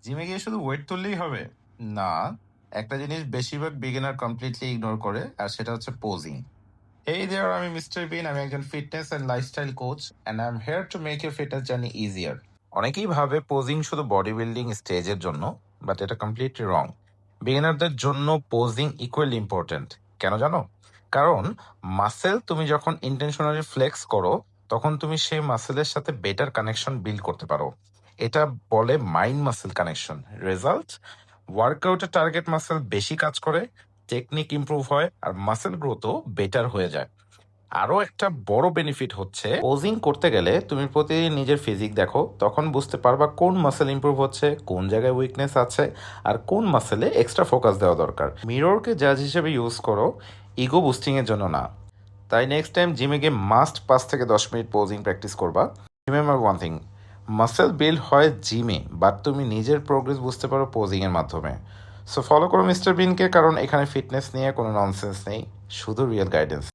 জিমে গিয়ে শুধু ওয়েট তুললেই হবে? না, একটা জিনিস বেশিরভাগ বিগিনার কমপ্লিটলি ইগনোর করে, আর সেটা হচ্ছে পোজিং। এই দেয়ার, আমি মিস্টার বিন, আমি একজন fitness and lifestyle coach, and I am here to make your fitness journey easier. অনেকেই ভাবে পোজিং শুধু বডি বিল্ডিং স্টেজের জন্য, বাট এটা কমপ্লিটলি রং। বিগিনারদের জন্য পোজিং ইকুয়ালি ইম্পর্টেন্ট। কেন জানো? কারণ মাসেল তুমি যখন ইন্টেনশনালি ফ্লেক্স করো, তখন তুমি সেই মাসেলের সাথে বেটার কানেকশন বিল্ড করতে পারো। এটা বলে মাইন্ড মাসেল কানেকশন। রেজাল্ট, ওয়ার্কআউটের টার্গেট মাসেল বেশি কাজ করে, টেকনিক ইমপ্রুভ হয়, আর মাসেল গ্রোথও বেটার হয়ে যায়। আরো একটা বড় বেনিফিট হচ্ছে, পোজিং করতে গেলে তুমি প্রতিদিন নিজের ফিজিক দেখো, তখন বুঝতে পারবা কোন মাসেল ইমপ্রুভ হচ্ছে, কোন জায়গায় উইকনেস আছে, আর কোন মাসেলে এক্সট্রা ফোকাস দেওয়া দরকার। মিররকে জাজ হিসেবে ইউজ করো, ইগো বুস্টিং এর জন্য না। তাই নেক্সট টাইম জিমে গিয়ে মাস্ট 5 থেকে 10 মিনিট পোজিং প্র্যাকটিস করবা। Remember one thing, muscle build হয় জিমে, বাট তুমি নিজের প্রোগ্রেস বুঝতে পারো পোজিং এর মাধ্যমে। সো ফলো করো মিস্টার বিনকে, কারণ এখানে ফিটনেস নিয়ে কোনো ননসেন্স নেই, শুধু রিয়েল গাইডেন্স।